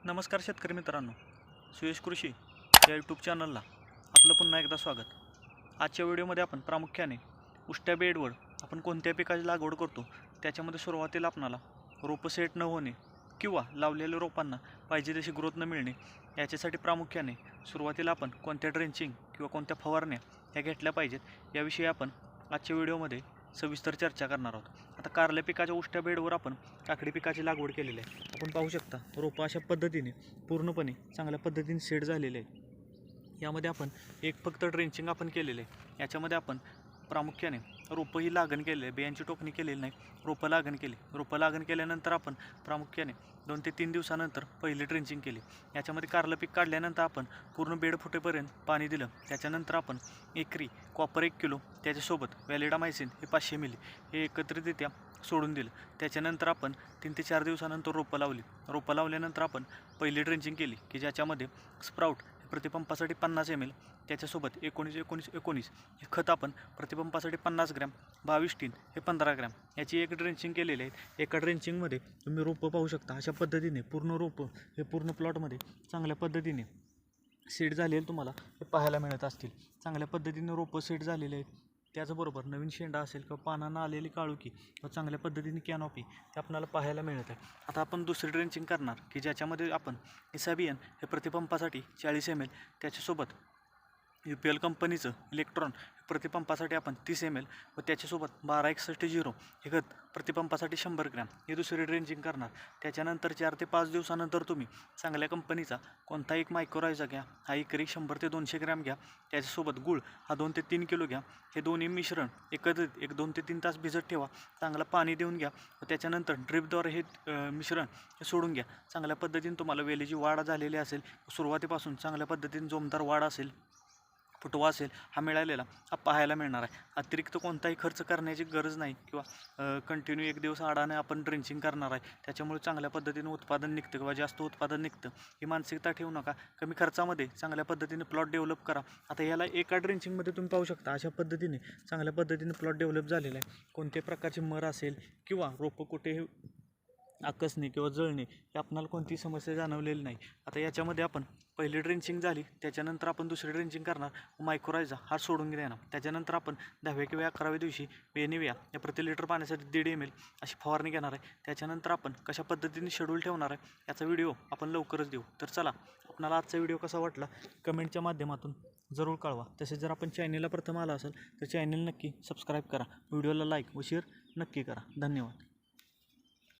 नमस्कार शेतकरी मित्रांनो, सुयश कृषी या यूट्यूब चॅनलला आपलं पुन्हा एकदा स्वागत. आजच्या व्हिडिओमध्ये आपण प्रामुख्याने उष्ट्या बेडवर आपण कोणत्या पिकाची लागवड करतो त्याच्यामध्ये सुरुवातीला आपणाला रोपं सेट न होणे किंवा लावलेल्या रोपांना पाहिजे तशी ग्रोथ न मिळणे याच्यासाठी प्रामुख्याने सुरुवातीला आपण कोणत्या ड्रेंचिंग किंवा कोणत्या फवारण्या ह्या घेतल्या पाहिजेत याविषयी आपण आजच्या व्हिडिओमध्ये सविस्तर चर्चा करणार आहोत. आता कारल्या पिकाच्या उष्ट्या बेडवर आपण काकडी पिकाची लागवड केलेली आहे. आपण पाहू शकता रोपं अशा पद्धतीने पूर्णपणे चांगल्या पद्धतीने सेट झालेले आहे. यामध्ये आपण एक फक्त ड्रेंचिंग आपण केलेलं आहे. याच्यामध्ये आपण प्रामुख्याने रोपं ही लागण केलेली आहे, बियांची टोकणी केलेली नाही, रोपं लागण केली. रोपं लागण केल्यानंतर आपण प्रामुख्याने 2 ते 3 दिवसानंतर पहिली ड्रेंचिंग केली. याच्यामध्ये कारलं पीक काढल्यानंतर आपण पूर्ण बेड फुटेपर्यंत पाणी दिलं. त्याच्यानंतर आपण एकरी कॉपर 1 किलो त्याच्यासोबत व्हॅलिडामायसिन हे 500 मिली हे एकत्रितरित्या सोडून दिलं. त्याच्यानंतर आपण 3 ते 4 दिवसानंतर रोपं लावली. रोपं लावल्यानंतर आपण पहिली ड्रेंचिंग केली की ज्याच्यामध्ये स्प्राउट प्रतिपंपासाठी 50 ml त्याच्यासोबत 19-19-19 हे खत आपण प्रतिपंपासाठी 50 ग्रॅम, 22-3 हे 15 ग्रॅम याची एक ड्रेंचिंग केलेली आहे. एका ड्रेंचिंगमध्ये तुम्ही रोपं पाहू शकता अशा पद्धतीने पूर्ण रोपं हे पूर्ण प्लॉटमध्ये चांगल्या पद्धतीने सेट झालेले तुम्हाला हे पाहायला मिळत असतील. चांगल्या पद्धतीने रोपं सेट झालेले आहेत. त्याचबरोबर नवीन शेंडा असेल किंवा पानांना आलेली काळुकी व चांगल्या पद्धतीने कॅनॉपी हे आपल्याला पाहायला मिळत आहे. आता आपण दुसरी ड्रेंचिंग करणार की ज्याच्यामध्ये आपण इसाबियन हे प्रतिपंपासाठी 40 ml त्याच्यासोबत UPL कंपनीचं इलेक्ट्रॉन प्रतिपंपासाठी आपण 30 ml व त्याच्यासोबत 1261 हे खत प्रतिपंपासाठी 100 ग्रॅम ही दुसरी ड्रेंचिंग करणार. त्याच्यानंतर 4 ते 5 दिवसानंतर तुम्ही चांगल्या कंपनीचा कोणता एक मायक्रोरायझा घ्या, हा एकरी 100 ते 200 ग्रॅम घ्या. त्याच्यासोबत गुळ हा 2 ते 3 किलो घ्या. हे दोन्ही मिश्रण एकत्रित 2 ते 3 तास भिजत ठेवा. चांगलं पाणी देऊन घ्या व त्याच्यानंतर ड्रिपद्वारे हे मिश्रण सोडून घ्या. चांगल्या पद्धतीने तुम्हाला वेलीची वाढ झालेली असेल, सुरुवातीपासून चांगल्या पद्धतीने जोमदार वाढ असेल, फुटवा असेल हा मिळालेला हा पाहायला मिळणार आहे. अतिरिक्त कोणताही खर्च करण्याची गरज नाही किंवा कंटिन्यू 1 दिवस आडाने आपण ड्रेंचिंग करणार आहे. त्याच्यामुळे चांगल्या पद्धतीने उत्पादन निघतं किंवा जास्त उत्पादन निघतं ही मानसिकता ठेवू नका. कमी खर्चामध्ये चांगल्या पद्धतीने प्लॉट डेव्हलप करा. आता याला एका ड्रेंचिंगमध्ये तुम्ही पाहू शकता अशा पद्धतीने चांगल्या पद्धतीने प्लॉट डेव्हलप झालेला आहे. कोणत्याही प्रकारची मर असेल किंवा रोपं कुठे आकसणे किंवा जळणे हे आपणाला कोणतीही समस्या जाणवलेली नाही. आता याच्यामध्ये आपण पहिली ड्रेंचिंग झाली त्याच्यानंतर आपण दुसरी ड्रेंचिंग करणार, मायक्रोरायझा हा सोडून देणार. त्याच्यानंतर आपण 10व्या किंवा 11व्या दिवशी वेनिविया या प्रति लिटर पाण्यासाठी 1.5 ml अशी फवारणी घेणार आहे. त्याच्यानंतर आपण कशा पद्धतीने शेड्यूल ठेवणार आहे याचा व्हिडिओ आपण लवकरच देऊ. तर चला, आपणाला आजचा व्हिडिओ कसा वाटला कमेंटच्या माध्यमातून जरूर कळवा. तसेच जर आपण चॅनलला प्रथम आला असेल तर चॅनल नक्की सबस्क्राईब करा, व्हिडिओला लाईक व शेअर नक्की करा. धन्यवाद.